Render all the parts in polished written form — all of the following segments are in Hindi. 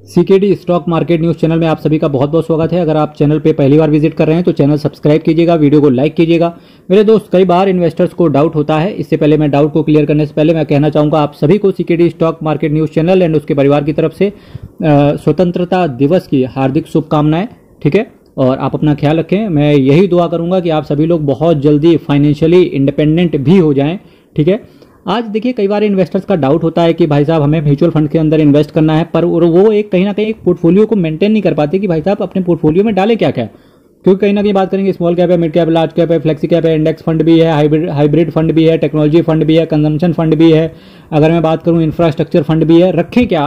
CKD stock market news channel में आप सभी का बहुत बहुत स्वागत है। अगर आप चैनल पे पहली बार विजिट कर रहे हैं तो चैनल सब्सक्राइब कीजिएगा, वीडियो को लाइक कीजिएगा। मेरे दोस्त, कई बार इन्वेस्टर्स को डाउट होता है। इससे पहले मैं डाउट को क्लियर करने से पहले मैं कहना चाहूंगा आप सभी को CKD stock market news channel and उसके परिवार की तरफ से स्वतंत्रता दिवस की हार्दिक शुभकामनाएं। ठीक है, और आप अपना ख्याल रखें। मैं यही दुआ करूंगा कि आप सभी लोग बहुत जल्दी फाइनेंशियली इंडिपेंडेंट भी हो जाएं। ठीक है, आज देखिए कई बार इन्वेस्टर्स का डाउट होता है कि भाई साहब हमें म्यूचुअल फंड के अंदर इन्वेस्ट करना है, पर वो एक कहीं ना कहीं एक पोर्टफोलियो को मेंटेन नहीं कर पाते कि भाई साहब अपने पोर्टफोलियो में डालें क्या क्या। क्योंकि कहीं ना कहीं बात करेंगे स्मॉल कैप है, मिड कैप, लार्ज कैप है, फ्लेक्सी कैप है, इंडेक्स फंड भी है, हाइब्रिड फंड भी है, टेक्नोलॉजी फंड भी है, कंजम्पशन फंड भी है। अगर मैं बात करूं इंफ्रास्ट्रक्चर फंड भी है। रखें क्या?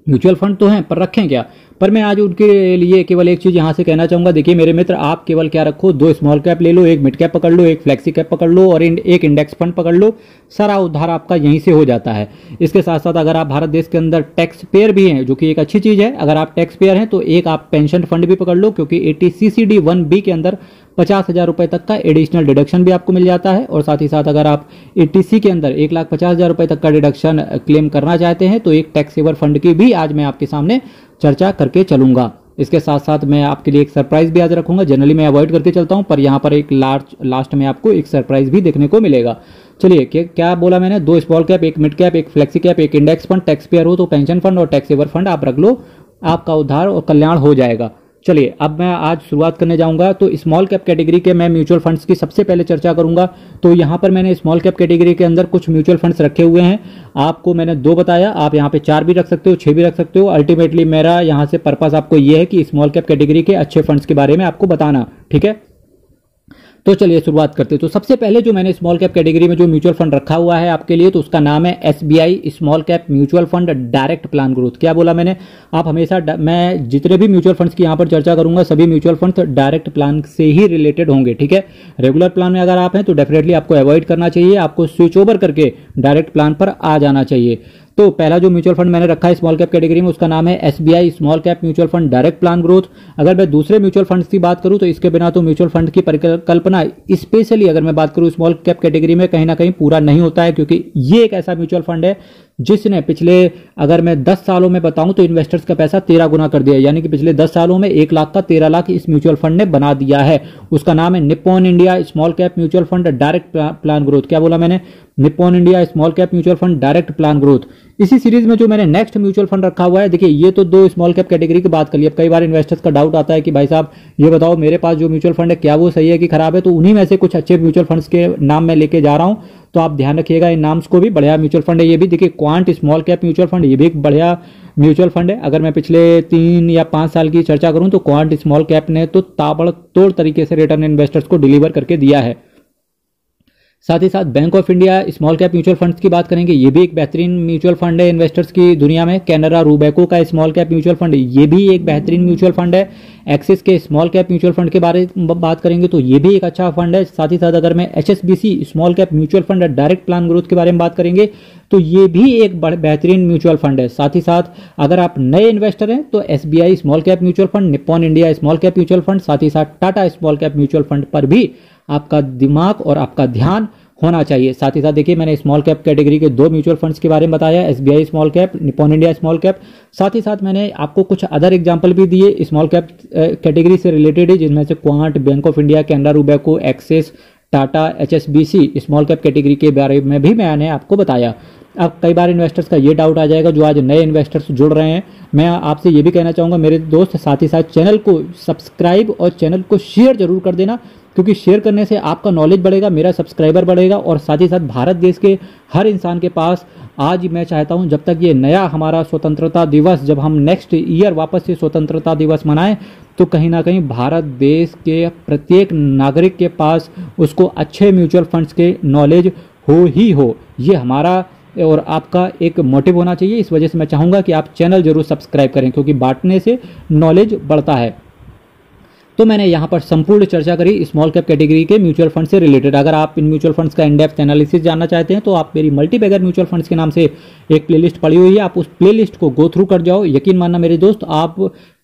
म्यूचुअल फंड तो हैं पर रखें क्या? पर मैं आज उनके लिए केवल एक चीज यहां से कहना चाहूंगा। देखिए मेरे मित्र, आप केवल क्या रखो, 2 स्मॉल कैप ले लो, एक मिड कैप पकड़ लो, एक फ्लेक्सी कैप पकड़ लो और एक इंडेक्स फंड पकड़ लो। सारा उद्धार आपका यहीं से हो जाता है। इसके साथ साथ अगर आप भारत देश के अंदर टैक्स पेयर भी हैं, जो कि एक अच्छी चीज है, अगर आप टैक्स पेयर हैं तो एक आप पेंशन फंड भी पकड़ लो, क्योंकि 80CCD 1B के अंदर 50,000 रुपए तक का एडिशनल डिडक्शन भी आपको मिल जाता है। और साथ ही साथ अगर आप 80C के अंदर 1,50,000 रुपए तक का डिडक्शन क्लेम करना चाहते हैं तो एक टैक्स सेवर फंड की भी आज मैं आपके सामने चर्चा करके चलूंगा। इसके साथ साथ मैं आपके लिए एक सरप्राइज भी आज रखूंगा। जनरली मैं अवॉइड करके चलता हूं, पर यहां पर एक लास्ट में आपको एक सरप्राइज भी देखने को मिलेगा। चलिए, क्या बोला मैंने? 2 स्मॉल कैप, एक मिड कैप, एक फ्लेक्सी कैप, एक इंडेक्स फंड। टैक्स पेयर हो तो पेंशन फंड और टैक्स सेवर फंड आप रख लो, आपका उद्धार और कल्याण हो जाएगा। चलिए, अब मैं आज शुरुआत करने जाऊंगा। तो स्मॉल कैप कैटेगरी के मैं म्यूचुअल फंड्स की सबसे पहले चर्चा करूंगा। तो यहां पर मैंने स्मॉल कैप कैटेगरी के अंदर कुछ म्यूचुअल फंड्स रखे हुए हैं। आपको मैंने 2 बताया, आप यहां पे 4 भी रख सकते हो, 6 भी रख सकते हो। अल्टीमेटली मेरा यहां से पर्पस आपको यह है कि स्मॉल कैप कैटेगरी के अच्छे फंड्स के बारे में आपको बताना। ठीक है, तो चलिए शुरुआत करते हैं। तो सबसे पहले जो मैंने स्मॉल कैप कैटेगरी में जो म्यूचुअल फंड रखा हुआ है आपके लिए, तो उसका नाम है SBI small cap mutual fund direct plan growth. क्या बोला मैंने? आप हमेशा, मैं जितने भी म्यूचुअल फंड्स की यहां पर चर्चा करूंगा, सभी म्यूचुअल फंड्स डायरेक्ट प्लान से ही रिलेटेड होंगे। ठीक है, रेगुलर प्लान में अगर आप हैं तो डेफिनेटली आपको अवॉइड करना चाहिए, आपको स्विच ओवर करके डायरेक्ट प्लान पर आ जाना चाहिए। तो पहला जो म्यूचुअल फंड मैंने रखा है स्मॉल कैप कैटेगरी में, उसका नाम है SBI small cap mutual fund direct plan growth. अगर मैं दूसरे म्यूचुअल फंड्स की बात करूं तो इसके बिना तो म्यूचुअल फंड की परिकल्पना, स्पेशली अगर मैं बात करूं स्मॉल कैप कैटेगरी में, कहीं ना कहीं पूरा नहीं होता है। क्योंकि ये एक ऐसा म्यूचुअल फंड है जिसने पिछले, अगर मैं 10 सालों में बताऊं तो इन्वेस्टर्स का पैसा 13 गुना कर दिया है। यानी कि पिछले 10 सालों में 1 लाख का 13 लाख इस म्यूचुअल फंड ने बना दिया है। उसका नाम है Nippon India small cap mutual fund direct plan growth. क्या बोला मैंने? Nippon India small cap mutual fund direct plan growth. इसी सीरीज में जो मैंने नेक्स्ट म्यूचुअल फंड रखा हुआ है, देखिए ये तो 2 स्मॉल कैप कैटेगरी की बात कर ली। अब कई बार इन्वेस्टर्स का डाउट आता है कि भाई साहब ये बताओ, मेरे पास जो म्यूचुअल फंड है क्या वो सही है कि खराब है? तो उन्हीं में से कुछ अच्छे म्यूचुअल फंड्स के नाम मैं लेके जा रहा हूं, तो आप ध्यान रखिएगा इन नाम्स को भी। बढ़िया म्यूचुअल फंड है ये भी। देखिए quant small cap mutual fund, ये भी एक बढ़िया म्यूचुअल फंड है। अगर मैं पिछले 3 या 5 साल की चर्चा करूं तो क्वांट स्मॉल कैप ने तो ताबड़तोड़ तरीके से रिटर्न इन्वेस्टर्स को डिलीवर करके दिया है। साथ ही साथ bank of India small cap mutual funds की बात करेंगे, ये भी एक बेहतरीन म्यूचुअल फंड है इन्वेस्टर्स की दुनिया में। कैनरा रूबेको का स्मॉल कैप म्यूचुअल फंड, ये भी एक बेहतरीन म्यूचुअल फंड है। एक्सिस के स्मॉल कैप म्यूचुअल फंड के बारे में बात करेंगे तो ये भी एक अच्छा फंड है। साथ ही साथ अगर मैं HSBC small cap mutual fund direct plan growth के बारे में बात करेंगे तो ये भी एक बेहतरीन म्यूचुअल फंड है। साथ ही साथ अगर आप नए इन्वेस्टर हैं तो SBI small cap mutual fund, Nippon India small cap mutual fund, साथ ही साथ Tata small cap mutual fund पर भी आपका दिमाग और आपका ध्यान होना चाहिए। साथ ही साथ देखिए मैंने स्मॉल कैप कैटेगरी के 2 म्यूचुअल फंड्स के बारे में बताया, SBI small cap, Nippon India small cap. साथ ही साथ मैंने आपको कुछ अदर एग्जांपल भी दिए स्मॉल कैप कैटेगरी से रिलेटेड ही, जिनमें से Quant, Bank of India, Canara Robeco, Axis, Tata, HSBC small cap category के बारे में भी मैंने आपको बताया। अब कई बार इन्वेस्टर्स का ये डाउट आ जाएगा, जो आज नए इन्वेस्टर्स जुड़ रहे हैं, मैं आपसे ये भी कहना चाहूँगा मेरे दोस्त, साथ ही साथ चैनल को सब्सक्राइब और चैनल को शेयर जरूर कर देना। क्योंकि शेयर करने से आपका नॉलेज बढ़ेगा, मेरा सब्सक्राइबर बढ़ेगा और साथ ही साथ भारत देश के हर इंसान के पास, आज मैं चाहता हूं जब तक ये नया हमारा स्वतंत्रता दिवस, जब हम नेक्स्ट ईयर वापस से स्वतंत्रता दिवस मनाएं, तो कहीं ना कहीं भारत देश के प्रत्येक नागरिक के पास उसको अच्छे म्यूचुअल फंड्स के नॉलेज हो ही हो। ये हमारा और आपका एक मोटिव होना चाहिए। इस वजह से मैं चाहूँगा कि आप चैनल जरूर सब्सक्राइब करें, क्योंकि बांटने से नॉलेज बढ़ता है। तो मैंने यहाँ पर संपूर्ण चर्चा करी स्मॉल कैप कैटेगरी के म्यूचुअल फंड से रिलेटेड। अगर आप इन म्यूचुअल फंड्स का इन डेप्थ एनालिसिस जानना चाहते हैं तो आप मेरी मल्टीबैगर म्यूचुअल फंड्स के नाम से एक प्लेलिस्ट पड़ी हुई है, आप उस प्लेलिस्ट को गो थ्रू कर जाओ। यकीन मानना मेरे दोस्त, आप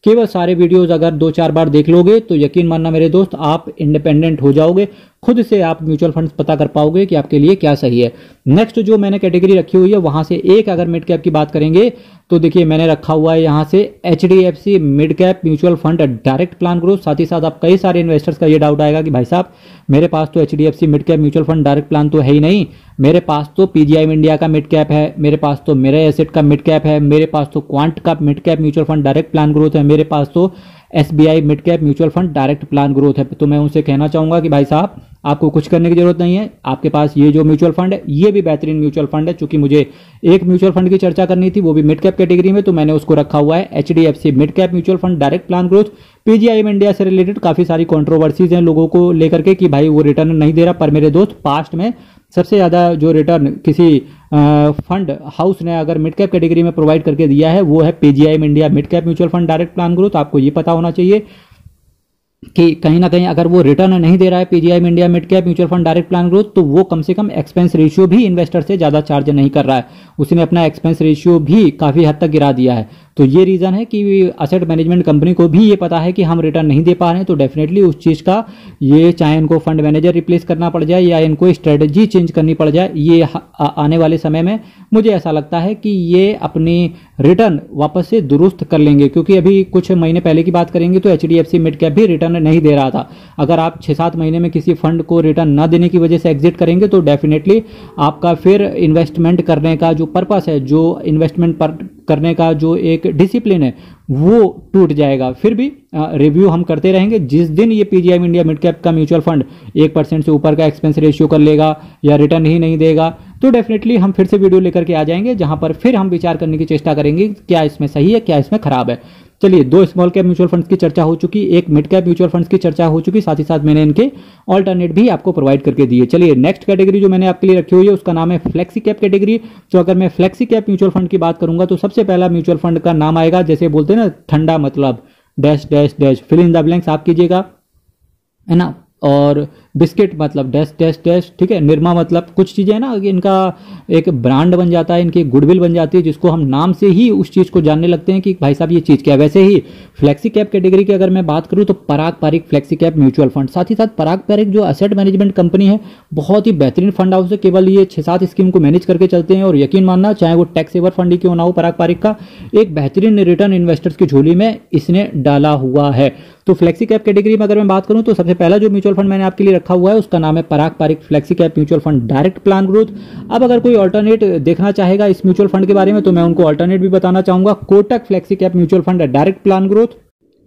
केवल सारे वीडियोस अगर 2-4 बार देख लोगे तो यकीन मानना मेरे दोस्त, आप इंडिपेंडेंट हो जाओगे, खुद से आप म्यूचुअल फंड्स पता कर पाओगे कि आपके लिए क्या सही है। नेक्स्ट जो मैंने कैटेगरी रखी हुई है वहां से एक अगर मिड कैप की बात करेंगे तो देखिए मैंने रखा हुआ है यहां से HDFC mid cap mutual fund direct plan growth. साथ ही साथ आप कई सारे इन्वेस्टर्स का ये डाउट आएगा कि भाई साहब मेरे पास तो HDFC mid cap mutual fund direct plan तो है ही नहीं, मेरे पास तो PGI इंडिया का मिड कैप है, मेरे पास तो मेरे एसेट का मिड कैप है, मेरे पास तो क्वांट का mid cap mutual fund direct plan growth है, मेरे पास तो SBI mid cap mutual fund direct plan growth है। तो मैं उनसे कहना चाहूंगा कि भाई साहब आपको कुछ करने की जरूरत नहीं है, आपके पास ये जो म्यूचुअल फंड है ये भी बेहतरीन म्यूचुअल फंड है। चूंकि मुझे एक म्यूचुअल फंड की चर्चा करनी थी वो भी मिड कैप कैटेगरी में, तो मैंने उसको रखा हुआ है HDFC mid cap mutual fund direct plan growth. PGI India से रिलेटेड काफी सारी कंट्रोवर्सीज हैं लोगों को लेकर के कि भाई वो रिटर्न नहीं दे रहा, पर मेरे दोस्त पास्ट में सबसे ज्यादा जो रिटर्न किसी फंड हाउस ने अगर मिड कैप कैटेगरी में प्रोवाइड करके दिया है वो है PGI India mid cap mutual fund direct plan growth. आपको ये पता होना चाहिए कि कहीं ना कहीं अगर वो रिटर्न नहीं दे रहा है PGI India mid cap mutual fund direct plan growth, तो वो कम से कम एक्सपेंस रेशियो भी इन्वेस्टर से ज्यादा चार्ज नहीं कर रहा है, उसने अपना एक्सपेंस रेशियो भी काफी हद तक गिरा दिया है। तो ये रीजन है कि एसेट मैनेजमेंट कंपनी को भी ये पता है कि हम रिटर्न नहीं दे पा रहे हैं, तो डेफिनेटली उस चीज का ये चाहे इनको फंड मैनेजर रिप्लेस करना पड़ जाए या इनको स्ट्रेटजी चेंज करनी पड़ जाए, ये आने वाले समय में मुझे ऐसा लगता है कि ये अपनी रिटर्न वापस से दुरुस्त कर लेंगे। क्योंकि अभी कुछ महीने पहले की बात करेंगे तो HDFC मिड कैप भी रिटर्न नहीं दे रहा था। अगर आप 6-7 महीने में किसी फंड को रिटर्न न देने की वजह से एग्जिट करेंगे तो डेफिनेटली आपका फिर इन्वेस्टमेंट करने का जो पर्पस है, जो इन्वेस्टमेंट करने का जो एक डिसिप्लिन है वो टूट जाएगा। फिर भी रिव्यू हम करते रहेंगे। जिस दिन ये PGI इंडिया मिड कैप का म्यूचुअल फंड 1% से ऊपर का एक्सपेंस रेशियो कर लेगा या रिटर्न ही नहीं देगा तो डेफिनेटली हम फिर से वीडियो लेकर के आ जाएंगे, जहां पर फिर हम विचार करने की चेष्टा करेंगे क्या इसमें सही है क्या इसमें खराब है। चलिए, 2 स्मॉल कैप म्यूचुअल फंड्स की चर्चा हो चुकी, एक मिड कैप म्यूचुअल फंड्स की चर्चा हो चुकी, साथ ही साथ मैंने इनके ऑल्टरनेट भी आपको प्रोवाइड करके दिए। चलिए, नेक्स्ट कैटेगरी जो मैंने आपके लिए रखी हुई है उसका नाम है फ्लेक्सी कैप कैटेगरी। तो अगर मैं फ्लेक्सी कैप म्यूचुअल फंड की बात करूंगा तो सबसे पहला म्यूचुअल फंड का नाम आएगा, जैसे बोलते हैं ना ठंडा मतलब dash dash dash, fill in the blanks आप कीजिएगा, है ना, और बिस्किट मतलब डैश डैश डैश, ठीक है, निरमा मतलब कुछ चीजें है ना, इनका एक ब्रांड बन जाता है, इनकी गुडविल बन जाती है, जिसको हम नाम से ही उस चीज को जानने लगते हैं कि भाई साहब ये चीज क्या है। वैसे ही फ्लेक्सी कैप कैटेगरी की अगर मैं बात करूं तो Parag Parikh flexi cap mutual fund, साथ ही साथ पराग पारिक जो एसेट मैनेजमेंट कंपनी है बहुत ही बेहतरीन फंड हाउस है। केवल ये 6-7 स्कीम को मैनेज करके चलते हैं और यकीन मानना चाहे वो टैक्स सेवर फंड ही क्यों ना हो, पराग पारिक का एक बेहतरीन रिटर्न इन्वेस्टर्स की झोली में इसने डाला हुआ है। तो फ्लेक्सी कैप कैटेगरी में अगर मैं बात करूं तो सबसे पहला जो म्यूचुअल फंड मैंने आपके लिए रखा हुआ है उसका नाम है Parag Parikh flexi cap mutual fund direct plan growth. अब अगर कोई ऑल्टरनेट देखना चाहेगा इस म्यूचुअल फंड के बारे में तो मैं उनको ऑल्टरनेट भी बताना चाहूंगा, Kotak flexi cap mutual fund direct plan growth.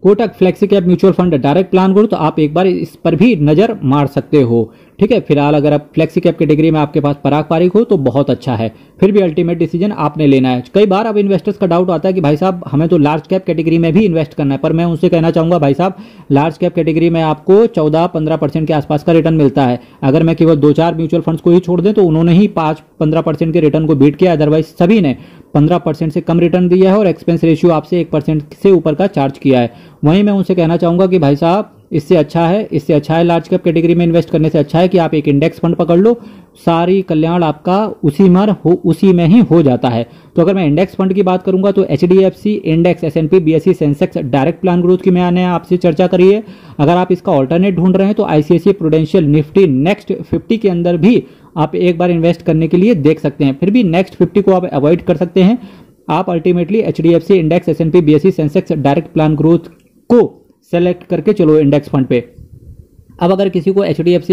Kotak flexi cap mutual fund direct plan growth, तो आप एक बार इस पर भी नजर मार सकते हो। ठीक है, फिलहाल अगर आप फ्लेक्सी कैप कैटेगरी में आपके पास पराग पारिक हो तो बहुत अच्छा है, फिर भी अल्टीमेट डिसीजन आपने लेना है। कई बार अब इन्वेस्टर्स का डाउट आता है कि भाई साहब हमें तो लार्ज कैप कैटेगरी में भी इन्वेस्ट करना है, पर मैं उनसे कहना चाहूंगा भाई साहब लार्ज कैप कैटेगरी में आपको 14-15% के आसपास का रिटर्न मिलता है। अगर मैं केवल 2-4 म्यूचुअल फंड्स को ही छोड़ दें तो उन्होंने ही 5-15% के रिटर्न को बीट किया, अदरवाइज सभी ने 15% से कम रिटर्न दिया है और एक्सपेंस रेशियो आपसे 1% से ऊपर का चार्ज किया है। वहीं मैं उनसे कहना चाहूंगा कि भाई साहब इससे अच्छा है लार्ज कैप कैटेगरी में इन्वेस्ट करने से अच्छा है कि आप एक इंडेक्स फंड पकड़ लो, सारी कल्याण आपका उसी में ही हो जाता है। तो अगर मैं इंडेक्स फंड की बात करूंगा तो HDFC index, S&P BSE Sensex direct plan growth की मैंने आपसे चर्चा करी है। अगर आप इसका ऑल्टरनेट ढूंढ रहे हैं तो ICICI प्रूडेंशियल निफ्टी नेक्स्ट 50 के अंदर भी आप एक बार इन्वेस्ट करने के लिए देख सकते हैं, फिर भी नेक्स्ट 50 को आप अवॉइड कर सकते हैं। आप ultimately HDFC index, S&P BSE Sensex direct plan growth को सेलेक्ट करके चलो इंडेक्स फंड पे। अब अगर किसी को HDFC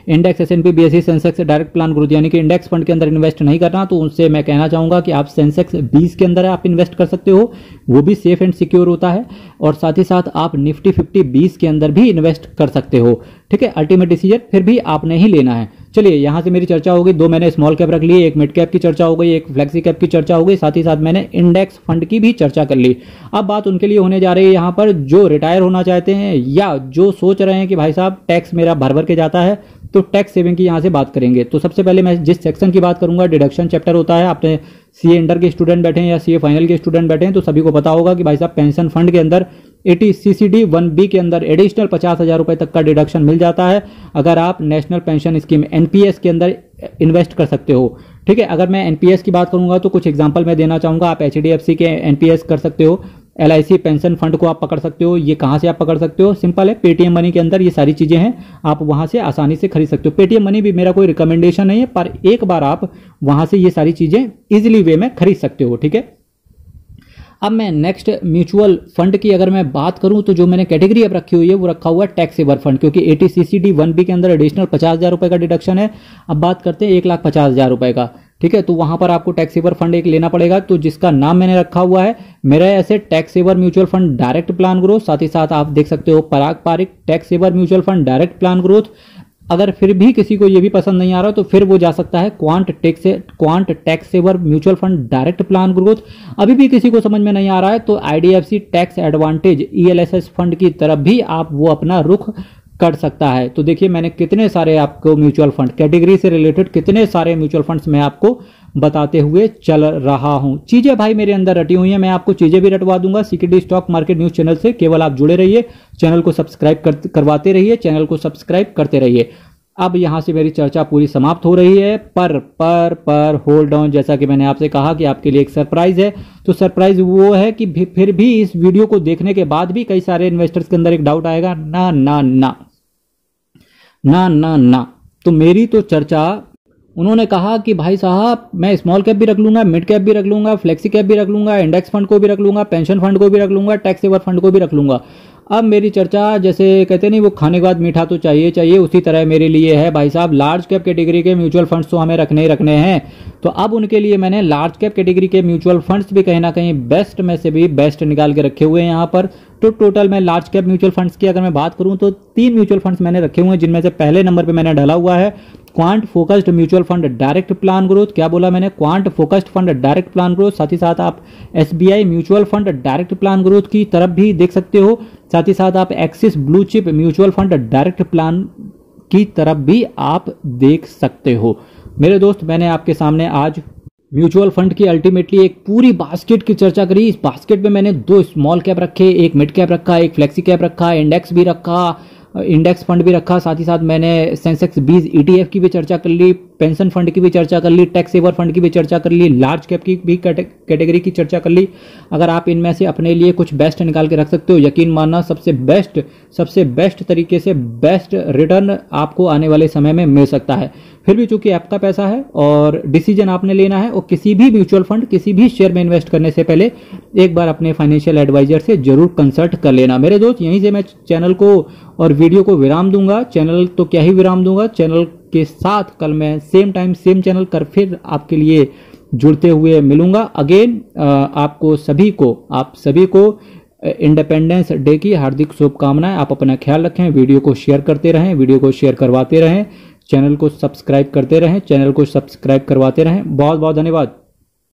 index, S&P BSE Sensex direct plan growth यानी कि इंडेक्स फंड के अंदर इन्वेस्ट नहीं करना तो उनसे मैं कहना चाहूंगा कि आप सेंसेक्स 20 के अंदर आप इन्वेस्ट कर सकते हो, वो भी सेफ एंड सिक्योर होता है, और साथ ही साथ आप निफ्टी 50 20 के अंदर भी इन्वेस्ट कर सकते हो। ठीक है, अल्टीमेट डिसीजन फिर भी आपने ही लेना है। चलिए, यहां से मेरी चर्चा हो गई, 2 मैंने स्मॉल कैप रख लिए, एक मिड कैप की चर्चा हो गई, एक फ्लेक्सी कैप की चर्चा हो गई, साथ ही साथ मैंने इंडेक्स फंड की भी चर्चा कर ली। अब बात उनके लिए होने जा रही है यहाँ पर जो रिटायर होना चाहते हैं या जो सोच रहे हैं कि भाई साहब टैक्स मेरा भर भर के जाता है, तो टैक्स सेविंग की यहां से बात करेंगे। तो सबसे पहले मैं जिस सेक्शन की बात करूंगा, डिडक्शन चैप्टर होता है। आपने CA इंटर के स्टूडेंट बैठे हैं या CA फाइनल के स्टूडेंट बैठे हैं तो सभी को पता होगा कि भाई साहब पेंशन फंड के अंदर 80 CCD 1B के अंदर एडिशनल 50,000 रुपए तक का डिडक्शन मिल जाता है अगर आप नेशनल पेंशन स्कीम NPS के अंदर इन्वेस्ट कर सकते हो। ठीक है, अगर मैं NPS की बात करूंगा तो कुछ एग्जांपल मैं देना चाहूंगा। आप HDFC के NPS कर सकते हो, LIC पेंशन फंड को आप पकड़ सकते हो। ये कहां से आप पकड़ सकते हो? सिंपल है, पेटीएम मनी के अंदर ये सारी चीजें हैं, आप वहां से आसानी से खरीद सकते हो। पेटीएम मनी भी मेरा कोई रिकमेंडेशन नहीं है, पर एक बार आप वहां से ये सारी चीजें इजिली वे में खरीद सकते हो। ठीक है, अब मैं नेक्स्ट म्यूचुअल फंड की अगर मैं बात करूं तो जो मैंने कैटेगरी अब रखी हुई है वो रखा हुआ है टैक्स सेवर फंड, क्योंकि 80CCD 1B के अंदर एडिशनल 50,000 रुपए का डिडक्शन है। अब बात करते हैं 1,50,000 रुपए का। ठीक है, तो वहां पर आपको टैक्स सेवर फंड एक लेना पड़ेगा, तो जिसका नाम मैंने रखा हुआ है मेरा ऐसे tax saver mutual fund direct plan growth. साथ ही साथ आप देख सकते हो Parag Parikh tax saver mutual fund direct plan growth. अगर फिर भी किसी को ये भी पसंद नहीं आ रहा तो फिर वो जा सकता है quant tax saver mutual fund direct plan growth. अभी भी किसी को समझ में नहीं आ रहा है तो IDFC tax advantage ELSS fund की तरफ भी आप वो अपना रुख कर सकता है। तो देखिए मैंने कितने सारे आपको म्यूचुअल फंड कैटेगरी से रिलेटेड कितने सारे म्यूचुअल फंड्स मैं आपको बताते हुए चल रहा हूं। चीजें भाई मेरे अंदर रटी हुई हैं, मैं आपको चीजें भी रटवा दूंगा CKD stock market news channel से। केवल आप जुड़े रहिए, चैनल को सब्सक्राइब करवाते रहिए, चैनल को सब्सक्राइब करते रहिए। अब यहां से मेरी चर्चा पूरी समाप्त हो रही है, पर होल्ड ऑन, जैसा कि मैंने आपसे कहा कि आपके लिए एक सरप्राइज है। तो सरप्राइज वो है कि फिर भी इस वीडियो को देखने के बाद भी कई सारे इन्वेस्टर्स के अंदर एक डाउट आएगा, ना ना ना ना ना ना। तो मेरी तो चर्चा, उन्होंने कहा कि भाई साहब मैं स्मॉल कैप भी रख लूंगा, मिड कैप भी रख लूंगा, फ्लेक्सी कैप भी रख लूंगा, इंडेक्स फंड को भी रख लूंगा, पेंशन फंड को भी रख लूंगा, टैक्स सेवर फंड को भी रख लूंगा। अब मेरी चर्चा, जैसे कहते नहीं वो खाने के बाद मीठा तो चाहिए, उसी तरह मेरे लिए है भाई साहब। लार्ज कैप कैटेगरी के म्यूचुअल फंड्स तो हमें रखने ही रखने हैं, तो अब उनके लिए मैंने लार्ज कैप कैटेगरी के म्यूचुअल फंड्स भी कहीं ना कहीं बेस्ट में से भी बेस्ट निकाल के रखे हुए हैं यहाँ पर। तो टोटल मैं लार्ज कैप म्यूचुअल फंड्स की अगर मैं बात करूं तो 3 म्यूचुअल फंड्स मैंने रखे हुए हैं, जिनमें से पहले नंबर पे मैंने डाला हुआ है quant focused mutual fund direct plan growth. क्या बोला मैंने? Quant focused fund direct plan growth. साथ ही साथ आप SBI mutual fund direct plan growth की तरफ भी देख सकते हो। साथ ही साथ आप axis blue chip mutual fund direct plan की तरफ भी आप देख सकते हो। मेरे दोस्त, मैंने आपके सामने आज म्यूचुअल फंड की अल्टीमेटली एक पूरी बास्केट की चर्चा करी। इस बास्केट में मैंने 2 स्मॉल कैप रखे, एक मिड कैप रखा, एक फ्लेक्सी कैप रखा, इंडेक्स भी रखा, इंडेक्स फंड भी रखा। साथ ही साथ मैंने सेंसेक्स 20 ETF की भी चर्चा कर ली, पेंशन फंड की भी चर्चा कर ली, टैक्स सेवर फंड की भी चर्चा कर ली, लार्ज कैप की भी कैटेगरी की चर्चा कर ली। अगर आप इनमें से अपने लिए कुछ बेस्ट निकाल के रख सकते हो, यकीन मानना सबसे बेस्ट तरीके से बेस्ट रिटर्न आपको आने वाले समय में मिल सकता है। फिर भी चूंकि आपका पैसा है और डिसीजन आपने लेना है, और किसी भी म्यूचुअल फंड किसी भी शेयर में इन्वेस्ट करने से पहले एक बार अपने फाइनेंशियल एडवाइजर से जरूर कंसल्ट कर लेना। मेरे दोस्त, यहीं से मैं चैनल को और वीडियो को विराम दूंगा। चैनल तो क्या ही विराम दूंगा, चैनल के साथ कल मैं सेम टाइम सेम चैनल कर फिर आपके लिए जुड़ते हुए मिलूंगा अगेन। आप सभी को इंडिपेंडेंस डे की हार्दिक शुभकामनाएं। आप अपना ख्याल रखें, वीडियो को शेयर करते रहें, वीडियो को शेयर करवाते रहें, चैनल को सब्सक्राइब करते रहें, चैनल को सब्सक्राइब करवाते रहें। बहुत बहुत धन्यवाद।